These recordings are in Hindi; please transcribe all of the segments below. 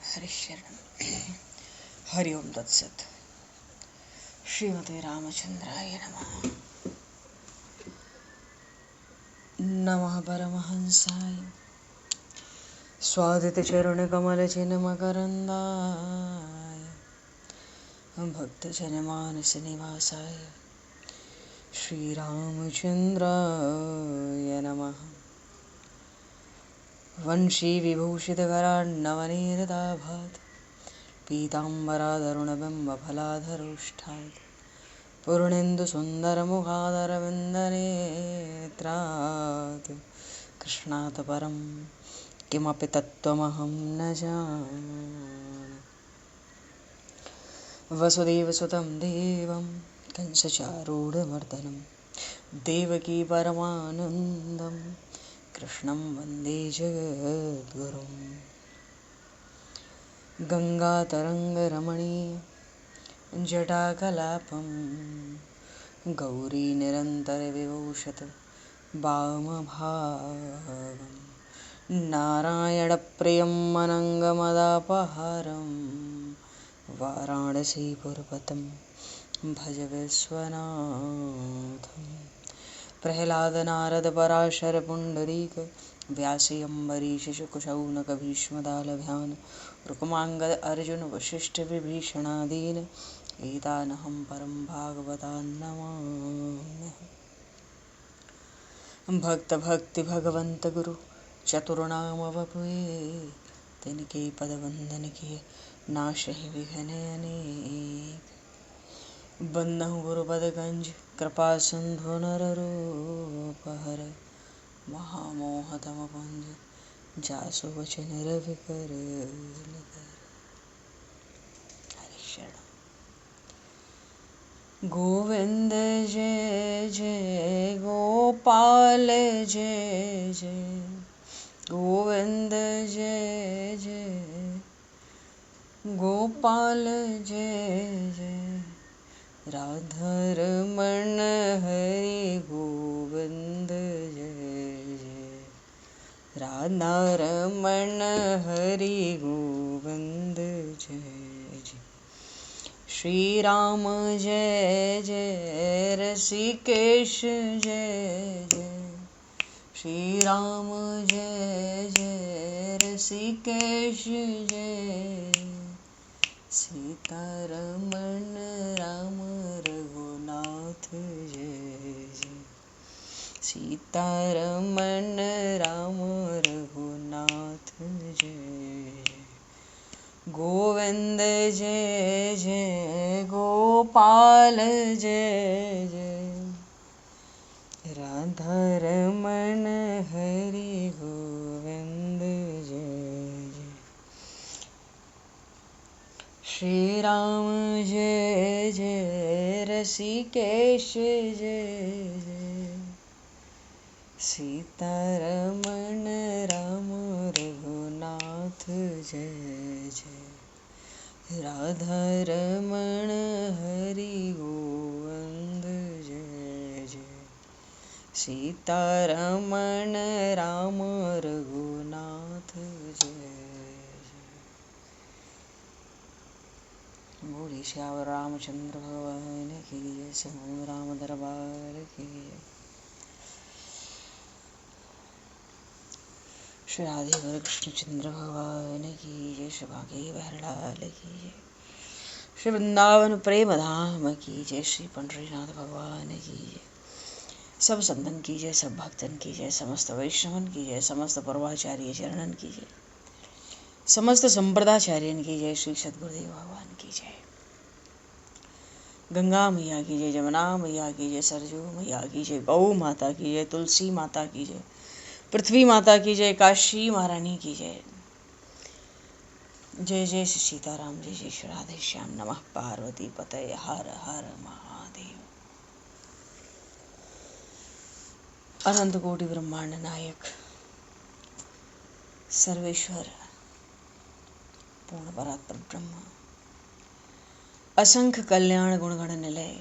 हरिशरण हरि ओम तत्सत। श्रीमते रामचंद्राय नमः। नमः परमहंसाय स्वादितचरणकमलचिन्मकरन्दाय भक्तजनमानसनिवासाय श्रीरामचन्द्राय नमः। वंशीविभूषितकरान्नवनीरदाभात् पीताम्बरादरुणबिम्बफलाधरोष्ठात् पूर्णेन्दुसुन्दरमुखादरविन्दनेत्रात् कृष्णात् परं किमपि तत्त्वमहं न जाने। वसुदेवसुतं देवं कंसचारूढमर्दनं देवकी परमानन्दं कृष्णं वन्दे जगद्गुरुं। गङ्गातरङ्गरमणीय जटाकलापं गौरीनिरन्तरविभूषित वामभागं नारायणप्रियं अनङ्गमदापहारं वाराणसीपुरपतं भज विश्वनाथं। प्रह्लादनारदपराशरपुण्डरीक व्यासि अम्बरीशशुकशौनकभीष्मदालभ्यान् रुक्माङ्गद अर्जुन वसिष्ठविभीषणादीन् एतानहं परं भागवतान् नमाम्यहम्। भक्त भक्ति भगवंत गुरु चतुर्नाम वपुए तिनके पद वंदन किए नाशहि विघ्न अनेक। बंदहु गुरुपद गंज कृपा सिंधु नररूप हर महामोह तम पुंज जासु वचन रवि कर। गोविंद जय जय गोपाल जय जय गोविंद जय जय गोपाल जय जय राधारमण हरि गोविंद जय जय राधारमण हरि गोविंद जय जय। श्री राम जय जय ऋषिकेश जय जय श्री राम जय जय ऋषिकेश जय सीतारमण राम रघुनाथ जय जय सीतारमण राम रघुनाथ जय। गोविंद जय जय गोपाल जय जय राधारमण हरि गोविंद जय जय। श्री राम जय जय ऋषिकेश जय जय सीतारमण राम रघुनाथ जय जय राधारमण हरि गोविंद जय जय सीतारमण राम रघुनाथ जय जय। बोलिए श्यावर रामचंद्र भगवान की जय। समूह राम दरबार की जय। श्री राधे कृष्णचंद्र भगवान की जय। श्री भागे बहरलाल की जय। श्री वृंदावन प्रेम धाम की जय। श्री पंडरीनाथ भगवान की जय। सब संतन की जय, सब भक्तन की जय, समस्त वैष्णवन की जय, समस्त पूर्वाचार्य चरणन की जय, समस्त संप्रदाचार्यन की जय। श्री सद्गुरुदेव भगवान की जय। गंगा मैया की जय, जमुना मैया की जय, सरजू मैया की जय, गौ माता की जय, तुलसी माता की जय, पृथ्वी माता की जय, काशी महारानी की जय। जय जय श्री सीताराम, जय जय श्री राधे श्याम। नमः पार्वती पतये हर हर महादेव। अनंत कोटि ब्रह्मांड नायक सर्वेश्वर पूर्ण परात्पर ब्रह्म असंख्य कल्याण गुणगण निलय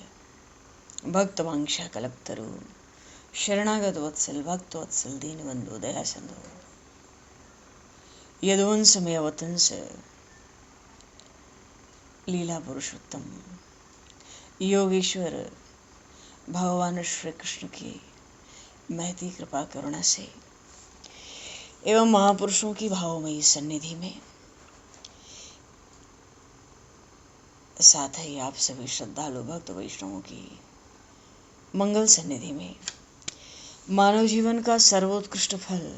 भक्त वांछा कल्पतरु शरणागत वत्सल भक्त वत्सल दीनबंधु दया सिंधु यदुवंश में अवतंस लीला पुरुषोत्तम योगेश्वर भगवान श्री कृष्ण की महती कृपा करुणा से एवं महापुरुषों की भावमयी सन्निधि में, साथ ही आप सभी श्रद्धालु भक्त वैष्णवों की मंगल सन्निधि में, मानव जीवन का सर्वोत्कृष्ट फल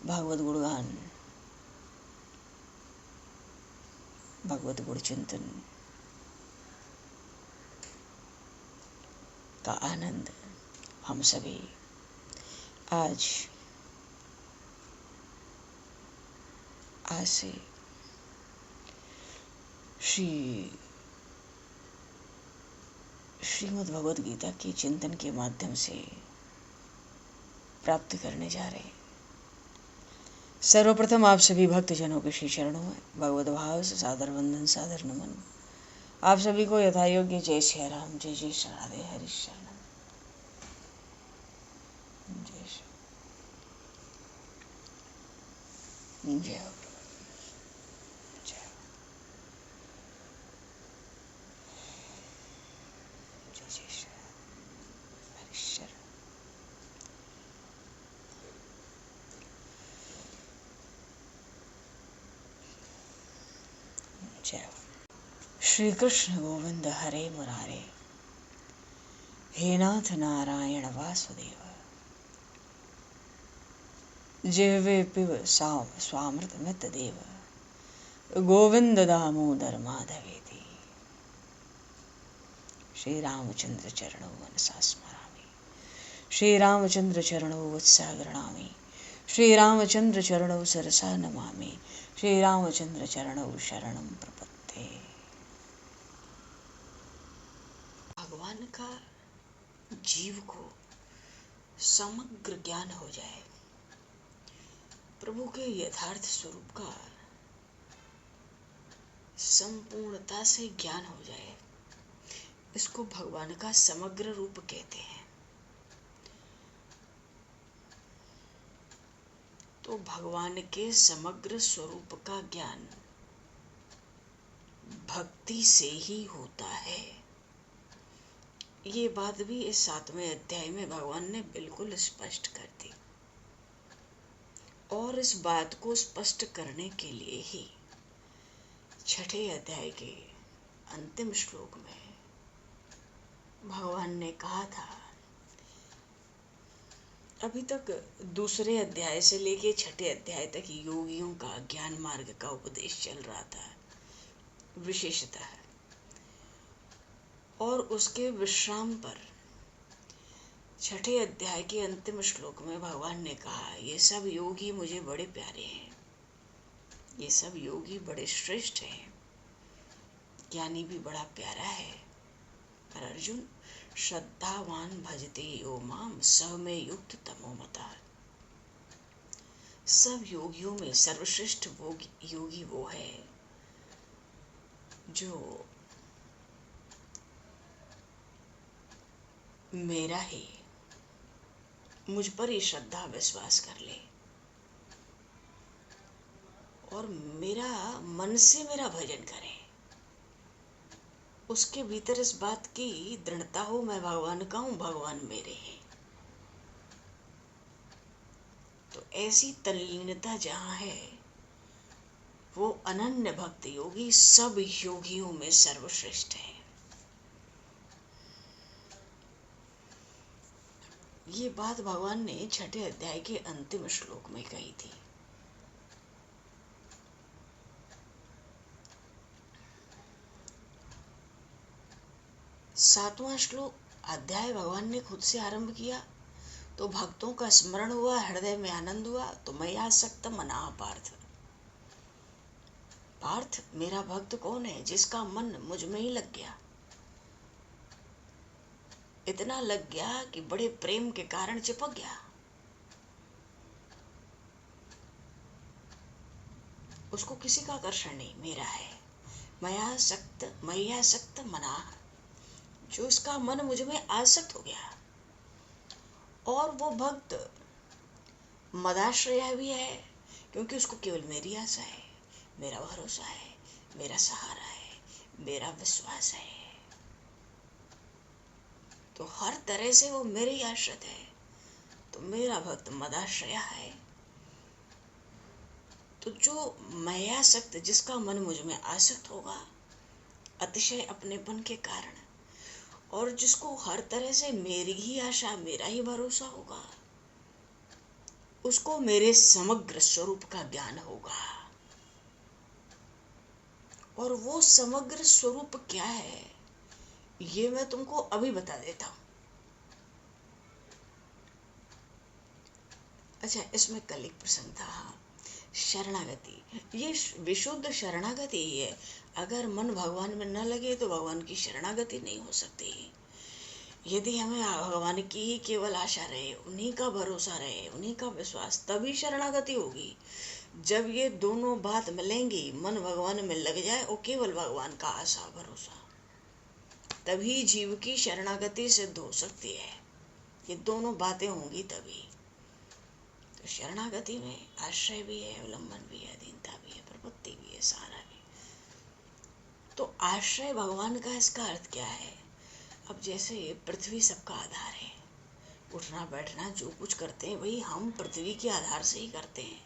भागवत गुणगान, भगवत गुण चिंतन का आनंद हम सभी आज से श्रीमद् भगवद गीता के चिंतन के माध्यम से प्राप्त करने जा रहे हैं। सर्वप्रथम आप सभी भक्तजनों के श्री चरणों में भगवत भाव से सादर वंदन, सादर नमन। आप सभी को यथा योग्य जय श्री राम, जय जय श्री राधे, हरि शरणम, जय श्री जय हो। श्री कृष्ण गोविंद हरे मुरारे, हे नाथ नारायण वासुदेव, जिह्वे पिब स्वामृतमित देव, गोविंद दामोदर माधवेति। श्री रामचंद्र चरणौ मनसा स्मरामि, श्री रामचंद्र चरणौ वत्सा गृह्णामि, श्री रामचंद्र चरणौ सरसा नमामि, श्री रामचंद्र चरणौ शरणं प्रपद्ये। भगवान का जीव को समग्र ज्ञान हो जाए, प्रभु के यथार्थ स्वरूप का संपूर्णता से ज्ञान हो जाए, इसको भगवान का समग्र रूप कहते हैं। तो भगवान के समग्र स्वरूप का ज्ञान भक्ति से ही होता है। ये बात भी इस 7वें अध्याय में भगवान ने बिल्कुल स्पष्ट कर दी, और इस बात को स्पष्ट करने के लिए ही 6ठे अध्याय के अंतिम श्लोक में भगवान ने कहा था, अभी तक दूसरे अध्याय से लेके 6ठे अध्याय तक योगियों का ज्ञान मार्ग का उपदेश चल रहा था विशेषतः, और उसके विश्राम पर 6ठे अध्याय के अंतिम श्लोक में भगवान ने कहा, ये सब योगी मुझे बड़े प्यारे हैं, ये सब योगी बड़े श्रेष्ठ हैं, ज्ञानी भी बड़ा प्यारा है, पर अर्जुन श्रद्धावान भजते यो माम सब में युक्त तमो मता। सब योगियों में सर्वश्रेष्ठ वो योगी वो है जो मेरा ही, मुझ पर ही श्रद्धा विश्वास कर ले और मेरा मन से मेरा भजन करे, उसके भीतर इस बात की दृढ़ता हो, मैं भगवान का हूं, भगवान मेरे हैं। तो ऐसी तल्लीनता जहां है, वो अनन्य भक्त योगी सब योगियों में सर्वश्रेष्ठ है। ये बात भगवान ने 6ठे अध्याय के अंतिम श्लोक में कही थी। सातवां श्लोक अध्याय भगवान ने खुद से आरंभ किया, तो भक्तों का स्मरण हुआ, हृदय में आनंद हुआ। तो मैं आसक्त मना पार्थ, पार्थ मेरा भक्त कौन है जिसका मन मुझ में ही लग गया, इतना लग गया कि बड़े प्रेम के कारण चिपक गया। उसको किसी का आकर्षण नहीं, मेरा है। मया सक्त मना, जो इसका मन मुझ में आसक्त हो गया। और वो भक्त मदाश्रय भी है, क्योंकि उसको केवल मेरी आशा है, मेरा भरोसा है, मेरा सहारा है, मेरा विश्वास है, तो हर तरह से वो मेरे ही आश्रित है। तो मेरा भक्त मदाश्रया है। तो जो मयासक्त, जिसका मन मुझ में आसक्त होगा अतिशय अपनेपन के कारण, और जिसको हर तरह से मेरी ही आशा, मेरा ही भरोसा होगा, उसको मेरे समग्र स्वरूप का ज्ञान होगा। और वो समग्र स्वरूप क्या है, ये मैं तुमको अभी बता देता हूं। अच्छा, इसमें कल एक प्रसंग था, शरणागति। ये विशुद्ध शरणागति ही है। अगर मन भगवान में न लगे तो भगवान की शरणागति नहीं हो सकती। यदि हमें भगवान की ही केवल आशा रहे, उन्हीं का भरोसा रहे, उन्हीं का विश्वास, तभी शरणागति होगी। जब ये दोनों बात मिलेंगी, मन भगवान में लग जाए और केवल भगवान का आशा भरोसा, तभी जीव की शरणागति सिद्ध हो सकती है। ये दोनों बातें होंगी तभी। तो शरणागति में आश्रय भी है, अवलंबन भी है, अधीनता भी है, प्रपत्ति भी है, सहारा भी। तो आश्रय भगवान का, इसका अर्थ क्या है? अब जैसे पृथ्वी सबका आधार है, उठना बैठना जो कुछ करते हैं वही हम पृथ्वी के आधार से ही करते हैं।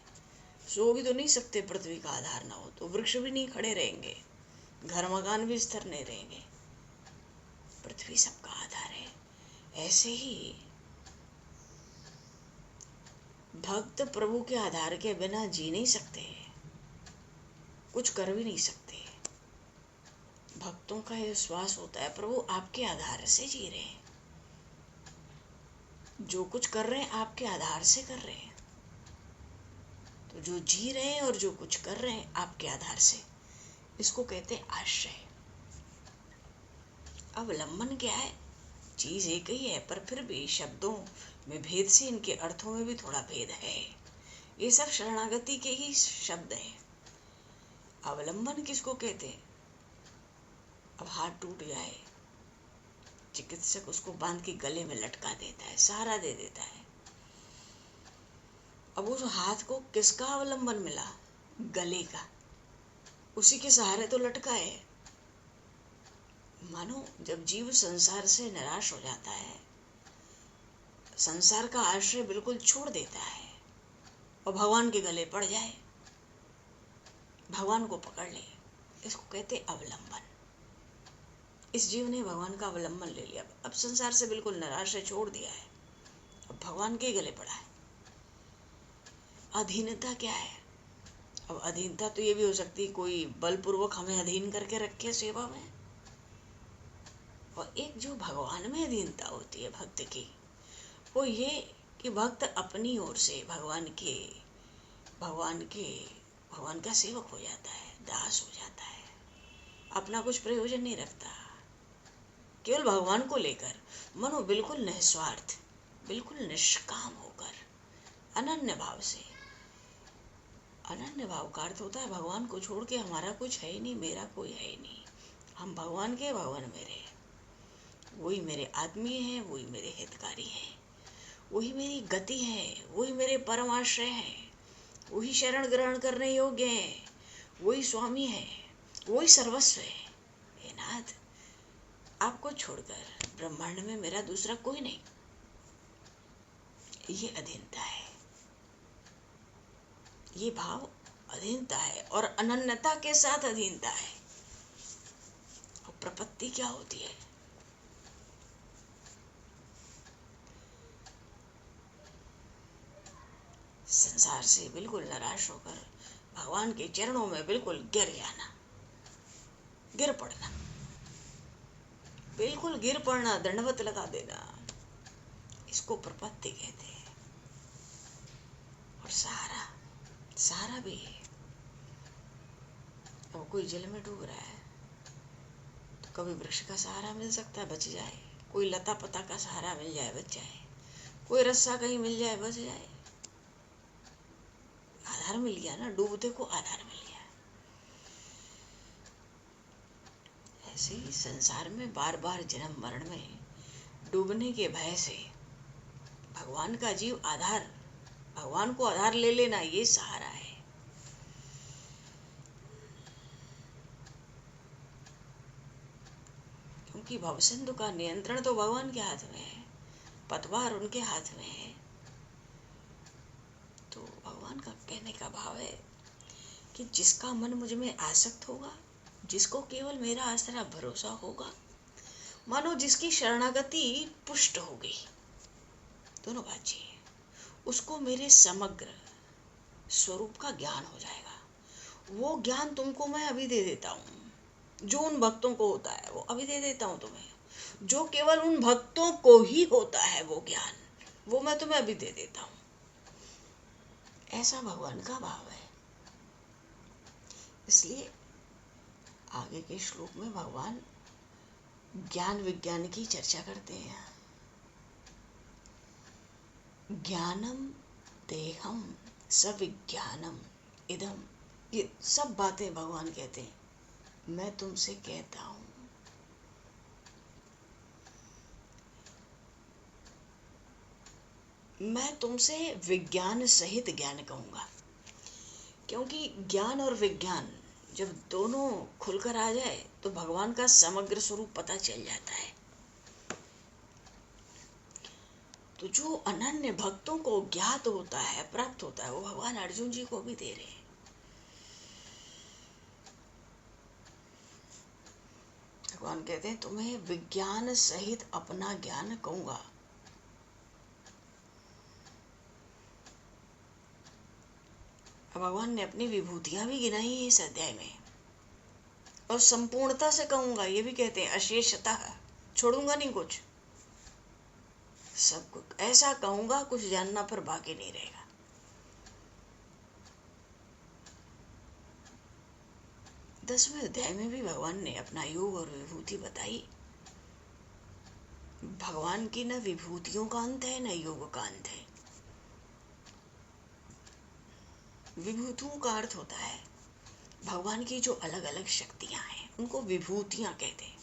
सो भी तो नहीं सकते, पृथ्वी का आधार ना हो तो वृक्ष भी नहीं खड़े रहेंगे, घर मकान भी स्थिर नहीं रहेंगे। पृथ्वी सबका आधार है। ऐसे ही भक्त प्रभु के आधार के बिना जी नहीं सकते, कुछ कर भी नहीं सकते। भक्तों का यह विश्वास होता है, प्रभु आपके आधार से जी रहे हैं, जो कुछ कर रहे हैं आपके आधार से कर रहे हैं। तो जो जी रहे हैं और जो कुछ कर रहे हैं आपके आधार से, इसको कहते हैं आश्रय। अवलंबन क्या है? चीज एक ही है, पर फिर भी शब्दों में भेद से इनके अर्थों में भी थोड़ा भेद है। ये सब शरणागति के ही शब्द हैं। अवलंबन किसको कहते हैं? अब हाथ टूट जाए, चिकित्सक उसको बांध के गले में लटका देता है, सहारा दे देता है। अब उस हाथ को किसका अवलंबन मिला? गले का। उसी के सहारे तो लटका है। मानो जब जीव संसार से निराश हो जाता है, संसार का आश्रय बिल्कुल छोड़ देता है और भगवान के गले पड़ जाए, भगवान को पकड़ ले, इसको कहते अवलंबन। इस जीव ने भगवान का अवलंबन ले लिया, अब संसार से बिल्कुल निराश है, छोड़ दिया है, अब भगवान के गले पड़ा है। अधीनता क्या है? अब अधीनता तो ये भी हो सकती है कोई बलपूर्वक हमें अधीन करके रखे सेवा में, और एक जो भगवान में अधीनता होती है भक्त की, वो ये कि भक्त अपनी ओर से भगवान का सेवक हो जाता है, दास हो जाता है, अपना कुछ प्रयोजन नहीं रखता, केवल भगवान को लेकर मनो बिल्कुल निस्वार्थ, बिल्कुल निष्काम होकर, अनन्य भाव से। अनन्य भाव का अर्थ होता है भगवान को छोड़ के हमारा कुछ है ही नहीं, मेरा कोई है ही नहीं, हम भगवान के, भगवान मेरे, वही मेरे आदमी है, वही मेरे हितकारी है, वही मेरी गति है, वही मेरे परम आश्रय है, वही शरण ग्रहण करने योग्य है, वही स्वामी है, वही सर्वस्व है। हे नाथ, आपको छोड़कर ब्रह्मांड में मेरा दूसरा कोई नहीं। ये अधीनता है, ये भाव अधीनता है, और अनन्यता के साथ अधीनता है। और प्रपत्ति क्या होती है? संसार से बिल्कुल निराश होकर भगवान के चरणों में बिल्कुल गिर जाना, गिर पड़ना, बिल्कुल गिर पड़ना, दंडवत लगा देना, इसको प्रपत्ति कहते हैं। और सहारा, सहारा भी है। अब कोई जल में डूब रहा है तो कभी वृक्ष का सहारा मिल सकता है, बच जाए, कोई लता पता का सहारा मिल जाए, बच जाए, कोई रस्सा कहीं मिल जाए, बच जाए, आधार मिल गया ना, डूबते को आधार मिल गया। ऐसे ही संसार में बार बार जन्म मरण में डूबने के भय से भगवान का जीव आधार, भगवान को आधार ले लेना, ये सहारा है। क्योंकि भवसिंधु का नियंत्रण तो भगवान के हाथ में है, पतवार उनके हाथ में है। तो भगवान का कहने का भाव है कि जिसका मन मुझ में आसक्त होगा, जिसको केवल मेरा आसरा भरोसा होगा, मानो जिसकी शरणागति पुष्ट हो गई, दोनों बात चाहिए, उसको मेरे समग्र स्वरूप का ज्ञान हो जाएगा। वो ज्ञान तुमको मैं अभी दे देता हूँ, जो उन भक्तों को होता है वो अभी दे देता हूँ तुम्हें, जो केवल उन भक्तों को ही होता है वो ज्ञान, वो मैं तुम्हें अभी दे देता हूँ। ऐसा भगवान का भाव है। इसलिए आगे के श्लोक में भगवान ज्ञान विज्ञान की चर्चा करते हैं। ज्ञानम देहम सविज्ञानम इदम, ये सब बातें भगवान कहते हैं मैं तुमसे कहता हूं। मैं तुमसे विज्ञान सहित ज्ञान कहूंगा, क्योंकि ज्ञान और विज्ञान जब दोनों खुलकर आ जाए तो भगवान का समग्र स्वरूप पता चल जाता है। तो जो अनन्य भक्तों को ज्ञात होता है, प्राप्त होता है, वो भगवान अर्जुन जी को भी दे रहे हैं। भगवान कहते हैं तुम्हें विज्ञान सहित अपना ज्ञान कहूंगा। भगवान ने अपनी विभूतियां भी गिनाई है इस अध्याय में, और संपूर्णता से कहूंगा, ये भी कहते हैं अशेषतः, छोड़ूंगा नहीं कुछ, सब कुछ ऐसा कहूंगा, कुछ जानना पर बाकी नहीं रहेगा। दसवें अध्याय में भी भगवान ने अपना योग और विभूति बताई। भगवान की न विभूतियों का अंत है न योग का अंत है। विभूतियों का अर्थ होता है भगवान की जो अलग अलग शक्तियां हैं, उनको विभूतियां कहते हैं।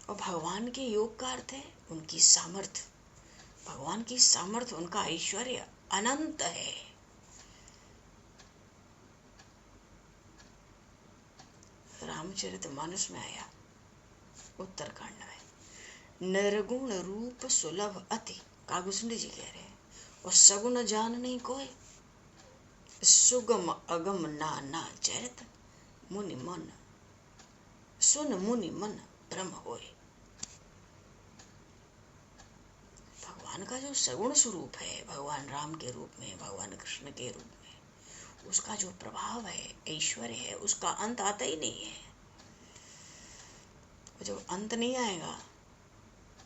और भगवान के योग का अर्थ है उनकी सामर्थ्य। भगवान की सामर्थ्य, उनका ऐश्वर्य अनंत है। रामचरितमानस में आया उत्तरकांड में, निर्गुण रूप सुलभ अति, कागुसुंडी जी कह रहे हैं, और सगुण जान नहीं कोई, सुगम अगम नाना चरित, मुनि मन सुन मुनि मन ब्रह्म होए। भगवान का जो सगुण स्वरूप है, भगवान राम के रूप में, भगवान कृष्ण के रूप में, उसका जो प्रभाव है, ऐश्वर्य है, उसका अंत आता ही नहीं है। जब अंत नहीं आएगा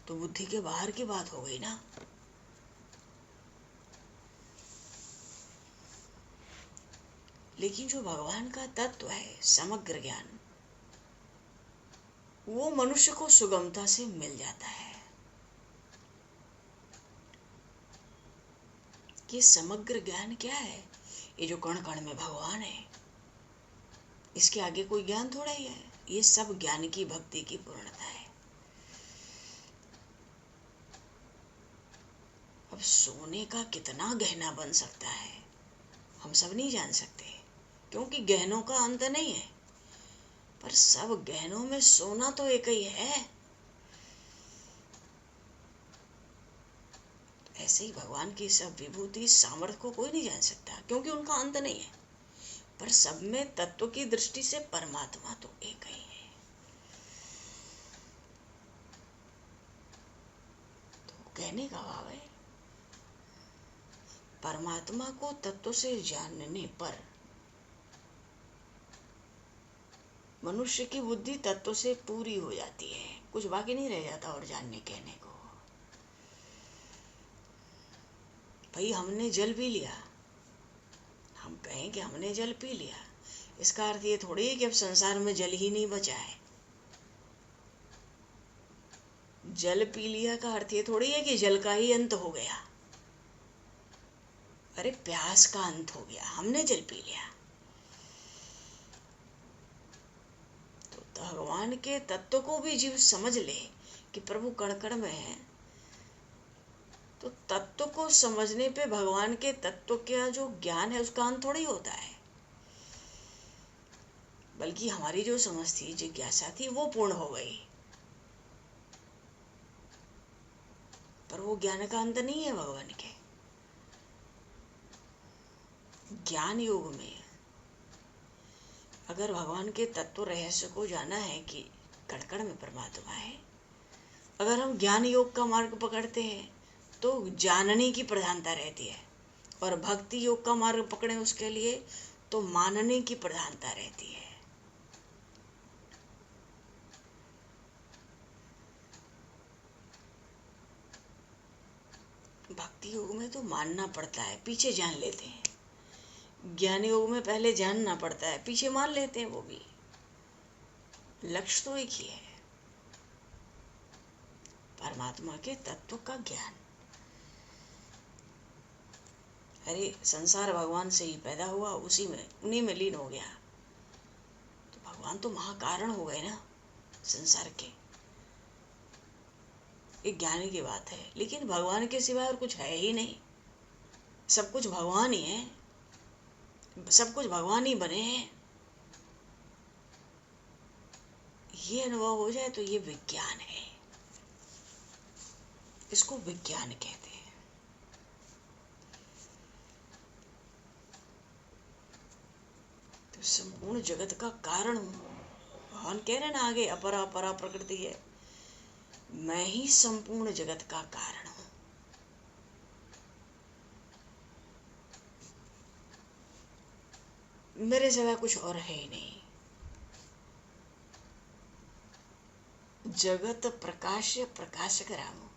तो बुद्धि के बाहर की बात हो गई ना। लेकिन जो भगवान का तत्व है, समग्र ज्ञान, वो मनुष्य को सुगमता से मिल जाता है। ये समग्र ज्ञान क्या है? ये जो कण कण में भगवान है, इसके आगे कोई ज्ञान थोड़ा ही है। ये सब ज्ञान की भक्ति की पूर्णता है। अब सोने का कितना गहना बन सकता है हम सब नहीं जान सकते, क्योंकि गहनों का अंत नहीं है, पर सब गहनों में सोना तो एक ही है। ऐसे ही भगवान की सब विभूति सामर्थ्य को कोई नहीं जान सकता, क्योंकि उनका अंत नहीं है, पर सब में तत्व की दृष्टि से परमात्मा तो एक ही है। तो कहने का भाव है, परमात्मा को तत्व से जानने पर मनुष्य की बुद्धि तत्व से पूरी हो जाती है, कुछ बाकी नहीं रह जाता और जानने कहने को। भाई हमने जल पी लिया, हम कहें कि हमने जल पी लिया, इसका अर्थ ये थोड़ी है कि अब संसार में जल ही नहीं बचा है। जल पी लिया का अर्थ ये थोड़ी है कि जल का ही अंत हो गया। अरे प्यास का अंत हो गया, हमने जल पी लिया। तो भगवान के तत्व को भी जीव समझ ले कि प्रभु कण कण में है, तो तत्व को समझने पे भगवान के तत्व का जो ज्ञान है उसका अंत थोड़ी होता है। बल्कि हमारी जो समझ थी, जिज्ञासा थी, वो पूर्ण हो गई। पर वो ज्ञान का अंत नहीं है भगवान के। ज्ञान योग में अगर भगवान के तत्व रहस्य को जाना है कि कण-कण में परमात्मा है, अगर हम ज्ञान योग का मार्ग पकड़ते हैं तो जानने की प्रधानता रहती है, और भक्ति योग का मार्ग पकड़े उसके लिए तो मानने की प्रधानता रहती है। भक्ति योग में तो मानना पड़ता है, पीछे जान लेते हैं। ज्ञान योग में पहले जानना पड़ता है, पीछे मान लेते हैं। वो भी लक्ष्य तो एक ही है, परमात्मा के तत्व का ज्ञान। अरे संसार भगवान से ही पैदा हुआ, उसी में उन्हीं में लीन हो गया, तो भगवान तो महाकारण हो गए ना संसार के। एक ज्ञानी की बात है, लेकिन भगवान के सिवाय और कुछ है ही नहीं। सब कुछ भगवान ही है, सब कुछ भगवान ही बने हैं। ये अनुभव हो जाए तो ये विज्ञान है, इसको विज्ञान कहते हैं। तो संपूर्ण जगत का कारण हूँ, भगवान कह रहे ना आगे, अपरा अपरा प्रकृति है, मैं ही संपूर्ण जगत का कारण हूँ। मेरे सिवा कुछ और है ही नहीं। जगत प्रकाश्य प्रकाशक राम,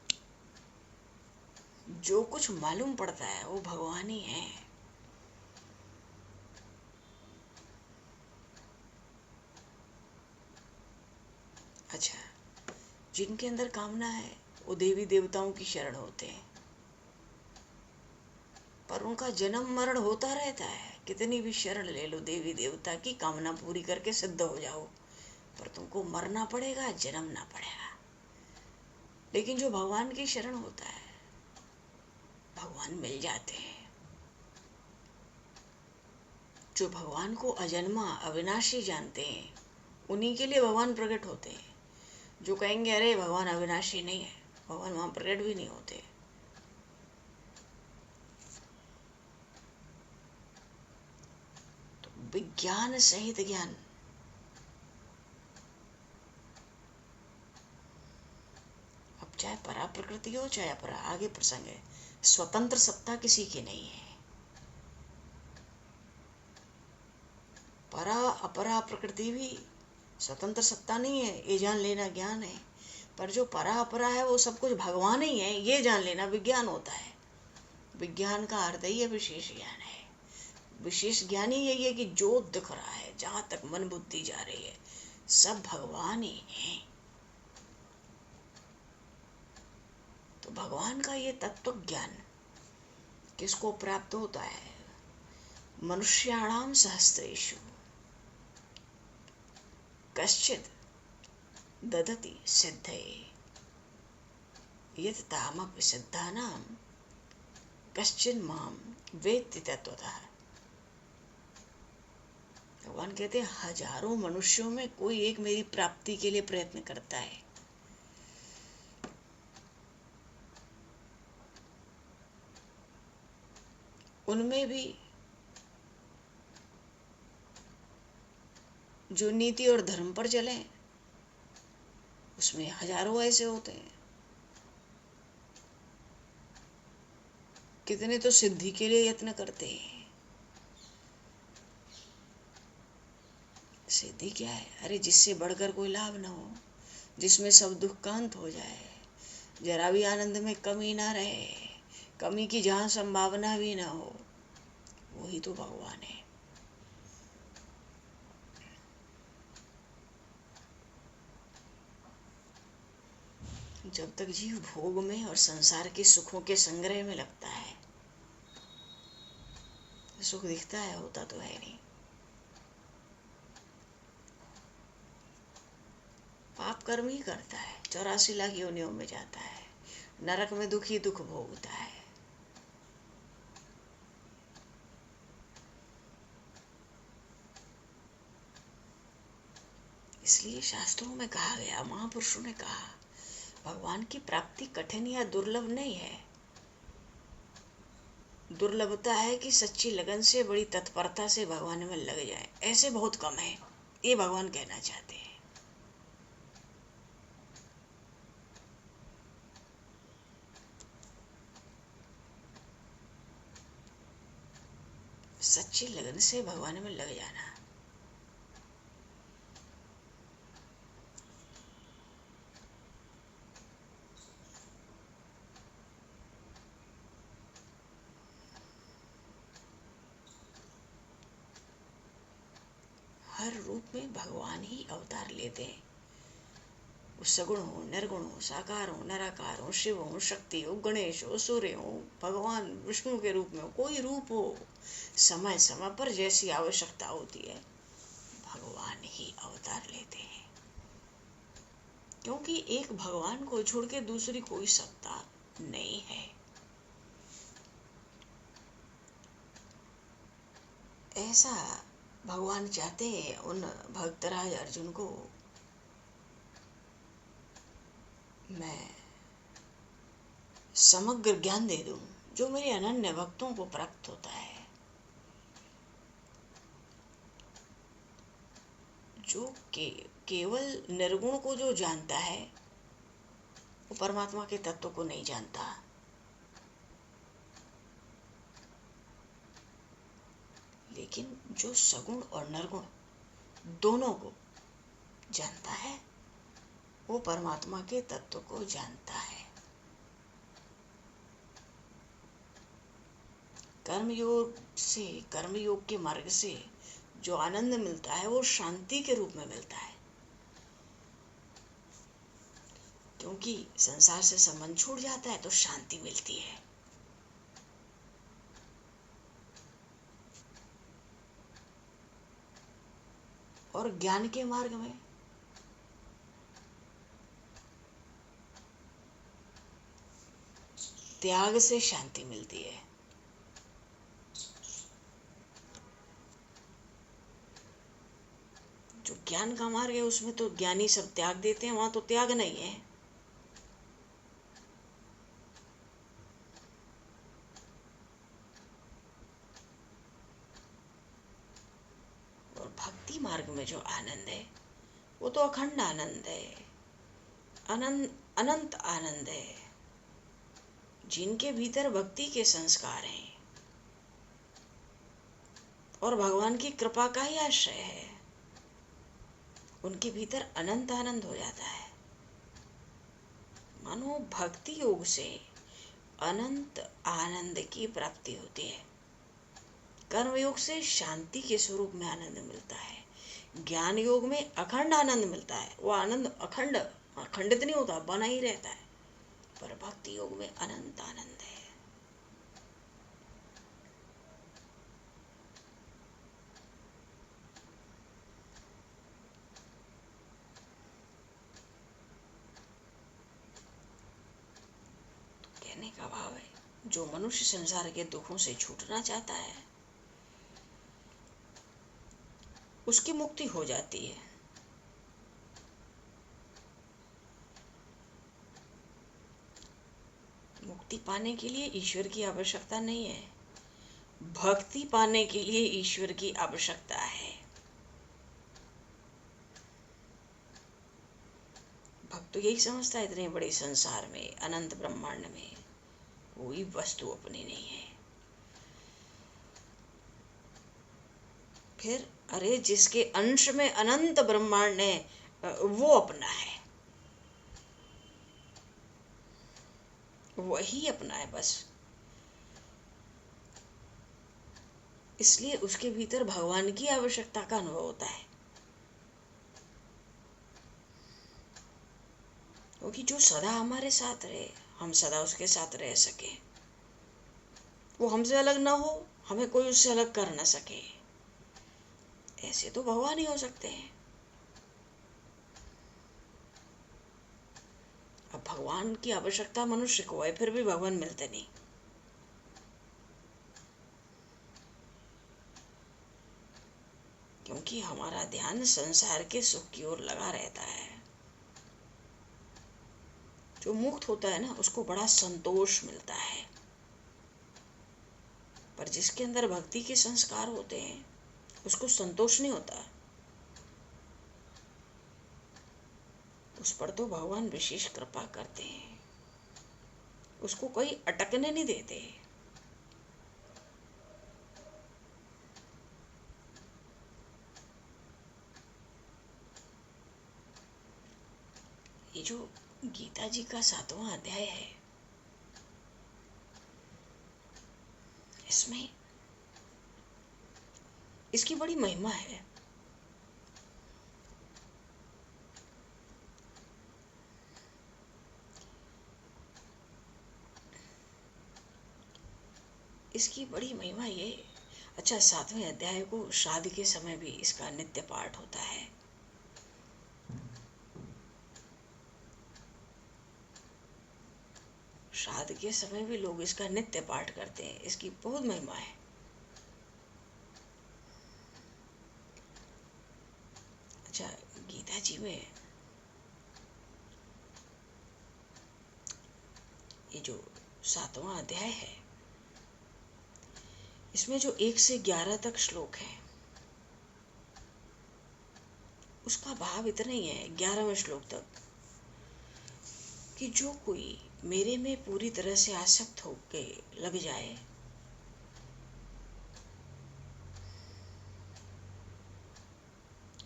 जो कुछ मालूम पड़ता है वो भगवान ही है। अच्छा, जिनके अंदर कामना है वो देवी देवताओं की शरण होते हैं, पर उनका जन्म मरण होता रहता है। कितनी भी शरण ले लो देवी देवता की, कामना पूरी करके सिद्ध हो जाओ, पर तुमको मरना पड़ेगा, जन्मना पड़ेगा। लेकिन जो भगवान की शरण होता है, भगवान मिल जाते हैं। जो भगवान को अजन्मा अविनाशी जानते हैं, उन्हीं के लिए भगवान प्रकट होते हैं। जो कहेंगे अरे भगवान अविनाशी नहीं है, भगवान वहां प्रकट भी नहीं होते। तो विज्ञान सहित ज्ञान, अब चाहे परा प्रकृति हो चाहे अपरा, आगे प्रसंग है, स्वतंत्र सत्ता किसी की नहीं है। परा अपरा प्रकृति भी स्वतंत्र सत्ता नहीं है, ये जान लेना ज्ञान है। पर जो परा अपरा है वो सब कुछ भगवान ही है, ये जान लेना विज्ञान होता है। विज्ञान का अर्थ ही है विशेष ज्ञान है। विशेष ज्ञान ही यही है कि जो दिख रहा है, जहां तक मन बुद्धि जा रही है, सब भगवान ही है। तो भगवान का ये तत्व ज्ञान किसको प्राप्त होता है? मनुष्याणाम सहस्रेषु कश्चित् ददति सिद्धये यत् तामपि सिद्धानां कश्चिन् माम वेत्ति तत्वतः। भगवान कहते हैं हजारों मनुष्यों में कोई एक मेरी प्राप्ति के लिए प्रयत्न करता है। उनमें भी जो नीति और धर्म पर चले, उसमें हजारों ऐसे होते हैं। कितने तो सिद्धि के लिए यत्न करते हैं। सिद्धि क्या है? अरे जिससे बढ़कर कोई लाभ ना हो, जिसमें सब दुख का अंत हो जाए, जरा भी आनंद में कमी ना रहे, कमी की जहां संभावना भी ना हो, वही तो भगवान है। जब तक जीव भोग में और संसार के सुखों के संग्रह में लगता है, सुख दिखता है, होता तो है नहीं। पाप कर्म ही करता है, 84 लाख योनियों में जाता है, नरक में दुख ही दुख भोगता है। इसलिए शास्त्रों में कहा गया, महापुरुषों ने कहा, भगवान की प्राप्ति कठिन या दुर्लभ नहीं है। दुर्लभता है कि सच्ची लगन से, बड़ी तत्परता से भगवान में लग जाए, ऐसे बहुत कम है। ये भगवान कहना चाहते हैं। सच्ची लगन से भगवान में लग जाना। हर रूप में भगवान ही अवतार लेते हैं। वो सगुण हो, निर्गुण हो, साकार हो, निराकार हो, शिव हो, शक्ति हो, गणेश हो, सूर्य हो, भगवान विष्णु के रूप में हो, कोई रूप हो, समय समय पर जैसी आवश्यकता होती है भगवान ही अवतार लेते हैं। क्योंकि एक भगवान को छोड़ के दूसरी कोई सत्ता नहीं है। ऐसा भगवान चाहते हैं उन भक्तराज अर्जुन को मैं समग्र ज्ञान दे दूं, जो मेरे अनन्य भक्तों को प्राप्त होता है। जो केवल निर्गुण को जो जानता है वो परमात्मा के तत्व को नहीं जानता। लेकिन जो सगुण और निर्गुण दोनों को जानता है वो परमात्मा के तत्व को जानता है। कर्मयोग के मार्ग से जो आनंद मिलता है वो शांति के रूप में मिलता है। क्योंकि संसार से संबंध छूट जाता है तो शांति मिलती है। और ज्ञान के मार्ग में त्याग से शांति मिलती है। जो ज्ञान का मार्ग है उसमें तो ज्ञानी सब त्याग देते हैं, वहां तो त्याग नहीं है। और भक्ति मार्ग में जो आनंद है वो तो अखंड आनंद है, अनंत आनंद है। जिनके भीतर भक्ति के संस्कार हैं और भगवान की कृपा का ही आश्रय है, उनके भीतर अनंत आनंद हो जाता है। मानो भक्ति योग से अनंत आनंद की प्राप्ति होती है। कर्म योग से शांति के स्वरूप में आनंद मिलता है। ज्ञान योग में अखंड आनंद मिलता है। वो आनंद अखंडित नहीं होता, बना ही रहता है। पर भक्ति योग में अनंत आनंद है। कहने का भाव है, जो मनुष्य संसार के दुखों से छूटना चाहता है उसकी मुक्ति हो जाती है। मुक्ति पाने के लिए ईश्वर की आवश्यकता नहीं है, भक्ति पाने के लिए ईश्वर की आवश्यकता है। भक्त तो यही समझता है इतने बड़े संसार में, अनंत ब्रह्मांड में कोई वस्तु अपनी नहीं है। फिर अरे जिसके अंश में अनंत ब्रह्मांड है वो अपना है, वही अपना है बस। इसलिए उसके भीतर भगवान की आवश्यकता का अनुभव होता है। क्योंकि जो सदा हमारे साथ रहे, हम सदा उसके साथ रह सके, वो हमसे अलग ना हो, हमें कोई उससे अलग कर ना सके, ऐसे तो भगवान ही हो सकते हैं। अब भगवान की आवश्यकता मनुष्य को है, फिर भी भगवान मिलते नहीं। क्योंकि हमारा ध्यान संसार के सुख की ओर लगा रहता है। जो मुक्त होता है ना, उसको बड़ा संतोष मिलता है, पर जिसके अंदर भक्ति के संस्कार होते हैं उसको संतोष नहीं होता। उस पर तो भगवान विशेष कृपा करते हैं, उसको कोई अटकने नहीं देते। ये जो गीता जी का 7वां अध्याय है, इसमें इसकी बड़ी महिमा है। इसकी बड़ी महिमा ये, अच्छा, 7वें अध्याय को श्राद्ध के समय भी इसका नित्य पाठ होता है। श्राद्ध के समय भी लोग इसका नित्य पाठ करते हैं, इसकी बहुत महिमा है। अच्छा, गीता जी में ये जो 7वां अध्याय है, इसमें जो 1 से 11 तक श्लोक है, उसका भाव इतना ही है 11वें श्लोक तक, कि जो कोई मेरे में पूरी तरह से आसक्त होके लग जाए,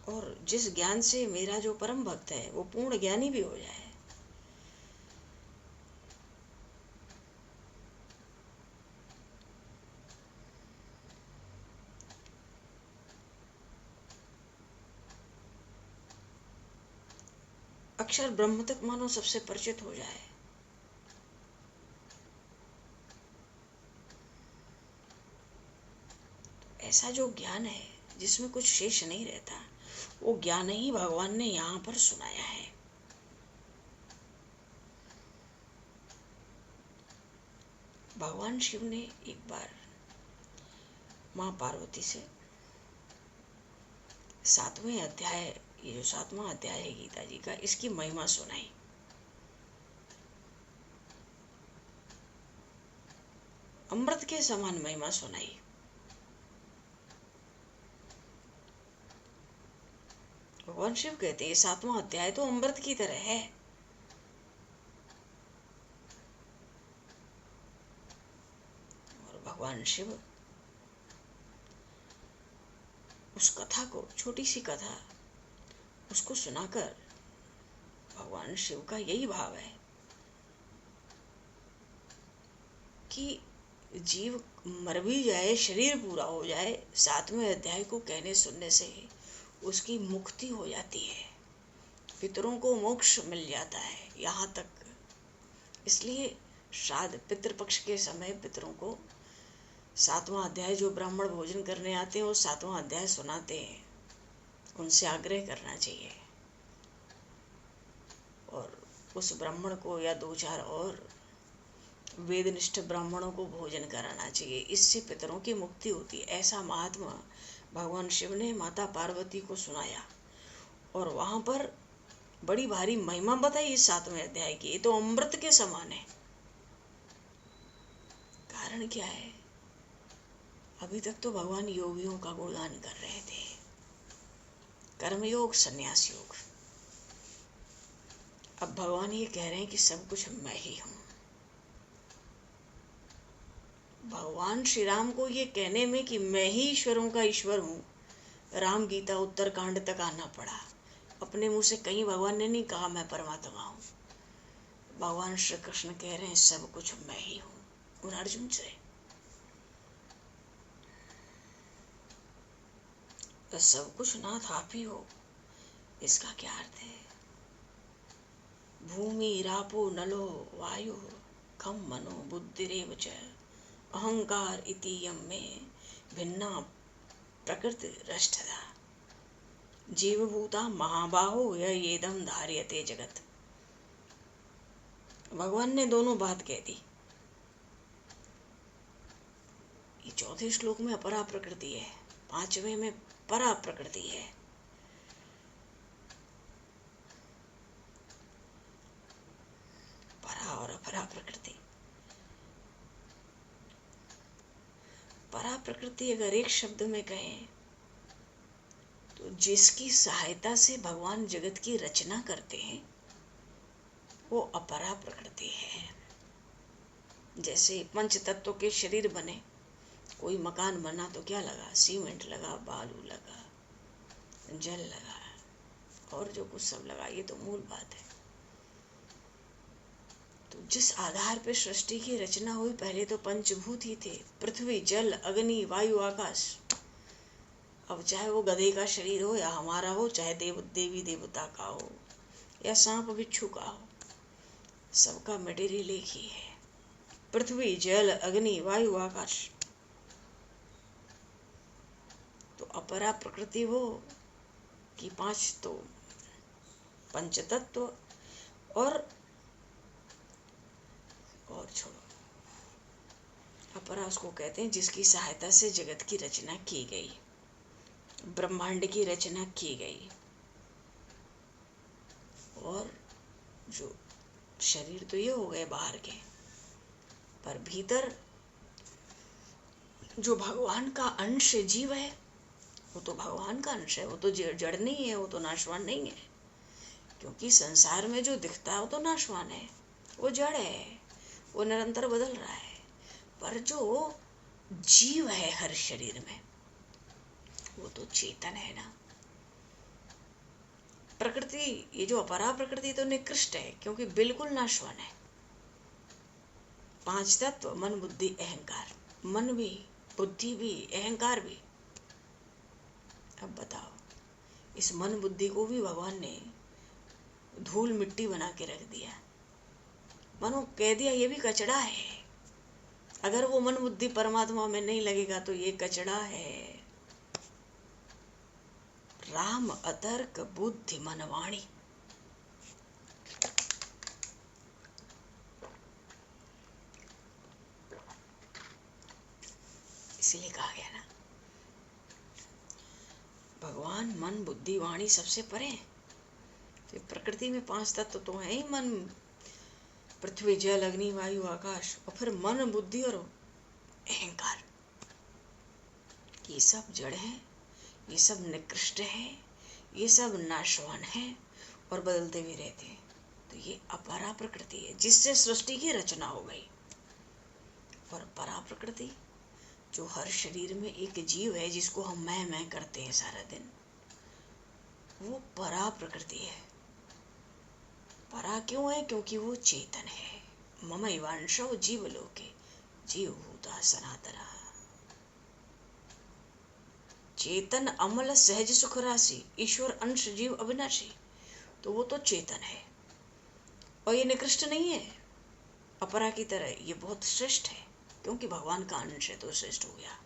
और जिस ज्ञान से मेरा जो परम भक्त है वो पूर्ण ज्ञानी भी हो जाए, अक्षर ब्रह्म तक मानो सबसे परिचित हो जाए, तो ऐसा जो ज्ञान है जिसमें कुछ शेष नहीं रहता, वो ज्ञान ही भगवान ने यहाँ पर सुनाया है। भगवान शिव ने एक बार माँ पार्वती से 7वें अध्याय, ये जो 7वां अध्याय है गीता जी का, इसकी महिमा सुनाई। अमृत के समान महिमा सुनाई। भगवान शिव कहते हैं 7वां अध्याय तो अमृत की तरह है। और भगवान शिव उस कथा को, छोटी सी कथा, उसको सुनाकर भगवान शिव का यही भाव है कि जीव मर भी जाए, शरीर पूरा हो जाए, 7वें अध्याय को कहने सुनने से उसकी मुक्ति हो जाती है, पितरों को मोक्ष मिल जाता है। यहाँ तक इसलिए श्राद्ध पितृपक्ष के समय पितरों को 7वां अध्याय, जो ब्राह्मण भोजन करने आते हैं वो 7वां अध्याय सुनाते हैं, उनसे आग्रह करना चाहिए, और उस ब्राह्मण को या 2-4 और वेदनिष्ठ ब्राह्मणों को भोजन कराना चाहिए, इससे पितरों की मुक्ति होती है। ऐसा महात्मा भगवान शिव ने माता पार्वती को सुनाया, और वहां पर बड़ी भारी महिमा बताई इस 7वें अध्याय की। ये तो अमृत के समान है। कारण क्या है? अभी तक तो भगवान योगियों का गुणगान कर रहे थे, कर्मयोग, संन्यास योग। अब भगवान ये कह रहे हैं कि सब कुछ मैं ही हूं। भगवान श्री राम को ये कहने में कि मैं ही ईश्वरों का ईश्वर हूँ, राम गीता उत्तरकांड तक आना पड़ा। अपने मुंह से कहीं भगवान ने नहीं कहा मैं परमात्मा हूँ। भगवान श्री कृष्ण कह रहे हैं सब कुछ मैं ही हूँ उन अर्जुन से। तो सब कुछ नाथ आप ही हो, इसका क्या अर्थ है? भूमि रापो नलो वायु खम मनो बुद्धिरेव च अहंकार इतीयम में भिन्ना प्रकृति रष्टदा जीवभूता महाबाहो येदम धार्यते जगत। भगवान ने दोनों बात कह दी। ये 4थे श्लोक में अपरा प्रकृति है, 5वें में परा प्रकृति है। परा और अपरा प्रकृति। परा प्रकृति अगर एक शब्द में कहें तो जिसकी सहायता से भगवान जगत की रचना करते हैं वो अपरा प्रकृति है। जैसे पंच तत्वों के शरीर बने, कोई मकान बना तो क्या लगा? सीमेंट लगा, बालू लगा, जल लगा और जो कुछ सब लगा, ये तो मूल बात है। तो जिस आधार पे सृष्टि की रचना हुई, पहले तो पंचभूत ही थे, पृथ्वी, जल, अग्नि, वायु, आकाश। अब चाहे वो गधे का शरीर हो या हमारा हो, चाहे देवी देवता का हो या सांप बिच्छू का हो, सबका मटेरियल एक ही है। पृथ्वी, जल, अग्नि, वायु, आकाश। तो अपरा प्रकृति हो कि पांच तो पंचतत्व और छोड़ो। अपरा उसको कहते हैं जिसकी सहायता से जगत की रचना की गई, ब्रह्मांड की रचना की गई। और जो शरीर तो ये हो गए बाहर के, पर भीतर जो भगवान का अंश जीव है वो तो भगवान का अंश है, वो तो जड़ नहीं है, वो तो नाशवान नहीं है। क्योंकि संसार में जो दिखता है वो तो नाशवान है, वो जड़ है, वो निरंतर बदल रहा है। पर जो जीव है हर शरीर में वो तो चेतन है ना। प्रकृति, ये जो अपरा प्रकृति तो निकृष्ट है क्योंकि बिल्कुल नाशवान है। पांच तत्व मन बुद्धि अहंकार, मन भी, बुद्धि भी, अहंकार भी। अब बताओ, इस मन बुद्धि को भी भगवान ने धूल मिट्टी बना के रख दिया। मनो कह दिया ये भी कचड़ा है। अगर वो मन बुद्धि परमात्मा में नहीं लगेगा तो ये कचड़ा है। राम अतर्क बुद्धि मन वाणी। इसीलिए कहा गया ना, भगवान मन बुद्धि वाणी सबसे परे। तो प्रकृति में पांच तत्व तो है ही, मन, पृथ्वी, जल, अग्नि, वायु, आकाश, और फिर मन, बुद्धि और अहंकार। ये सब जड़ है, ये सब निकृष्ट है, ये सब नाशवान है और बदलते भी रहते हैं। तो ये अपरा प्रकृति है जिससे सृष्टि की रचना हो गई। और परा प्रकृति जो हर शरीर में एक जीव है जिसको हम मैं करते हैं सारा दिन, वो परा प्रकृति है। परा क्यों है? क्योंकि वो चेतन है। ममैवांशो जीवलोके जीवभूता सनातनः। चेतन अमल सहज सुख राशि, ईश्वर अंश जीव अविनाशी। तो वो तो चेतन है और ये निकृष्ट नहीं है अपरा की तरह, ये बहुत श्रेष्ठ है क्योंकि भगवान का अंश है तो श्रेष्ठ हो गया।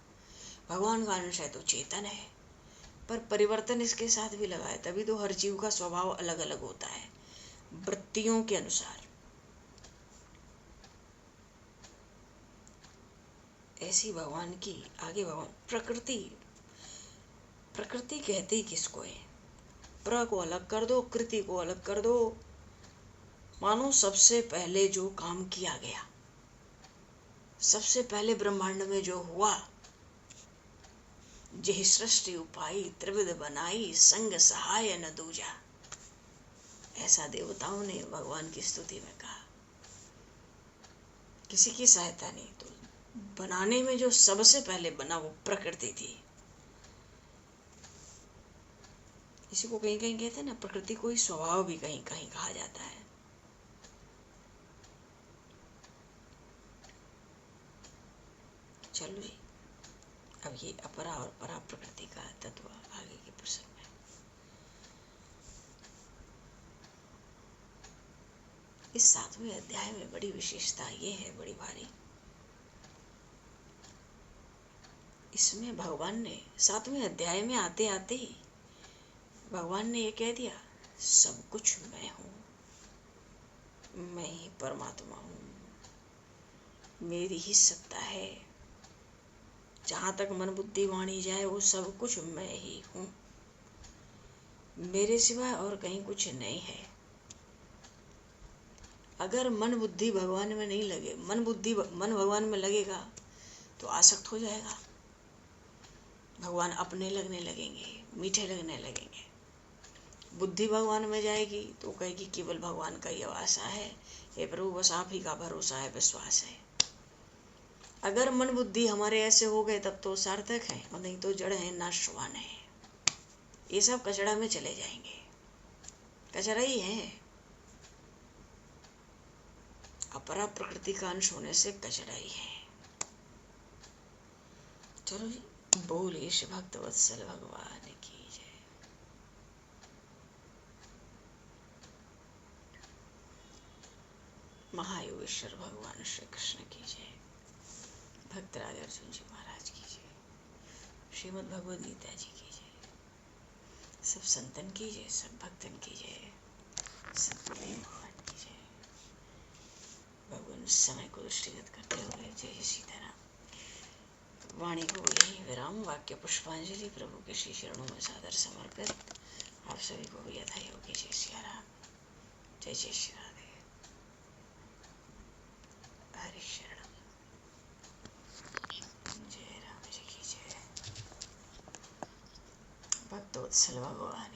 भगवान का अंश है तो चेतन है, पर परिवर्तन इसके साथ भी लगा है, तभी तो हर जीव का स्वभाव अलग अलग होता है वृत्तियों के अनुसार। ऐसी भगवान की आगे भगवान प्रकृति कहते ही किसको है? प्र को अलग कर दो, कृति को अलग कर दो। मानो सबसे पहले जो काम किया गया, सबसे पहले ब्रह्मांड में जो हुआ, जेहि सृष्टि उपाई त्रिविध बनाई, संग सहाय न दूजा। ऐसा देवताओं ने भगवान की स्तुति में कहा। किसी की सहायता नहीं, तो बनाने में जो सबसे पहले बना वो प्रकृति थी। इसी को कहीं कहीं कहते हैं ना, प्रकृति को ही स्वभाव भी कहीं कहीं कहा जाता है। चलो जी, अब ये अपरा और परा प्रकृति का तत्व आगे के प्रसंग में। इस 7वें अध्याय में बड़ी विशेषता ये है, बड़ी भारी। इसमें भगवान ने 7वें अध्याय में आते आते ही भगवान ने ये कह दिया, सब कुछ मैं हूँ, मैं ही परमात्मा हूँ, मेरी ही सत्ता है, जहाँ तक मन बुद्धि वाणी जाए वो सब कुछ मैं ही हूँ, मेरे सिवा और कहीं कुछ नहीं है। अगर मन बुद्धि भगवान में नहीं लगे, मन भगवान में लगेगा तो आसक्त हो जाएगा, भगवान अपने लगने लगेंगे, मीठे लगने लगेंगे। बुद्धि भगवान में जाएगी तो कहेगी केवल भगवान का ही आशा है, हे प्रभु बस आप ही का भरोसा है, विश्वास है। अगर मन बुद्धि हमारे ऐसे हो गए तब तो सार्थक है, और नहीं तो जड़ है, नाशवान है। ये सब कचड़ा में चले जाएंगे, कचरा ही है। अपरा प्रकृति का अंश होने से कचरा ही है। चलो जी, बोले श्री भक्त वत्सल भगवान की जय। महायोगेश्वर भगवान श्री कृष्ण की जय। भक्तराज अर्जुन जी महाराज की जय। श्रीमद् भगवद गीता जी की जय। सब संतन की जय, सब भक्तन की जय, सतगुरु भगवान की जय। भगवान समय को दृष्टिगत करते हुए जय सीताराम। वाणी को यही विराम, वाक्य पुष्पांजलि प्रभु के श्री चरणों में सादर समर्पित। आप सभी को भी यथा योगी जय सिया राम, जय जय श्री राधे, हरि शरण, जय राम जी की जय। भक्तोत्सल भगवान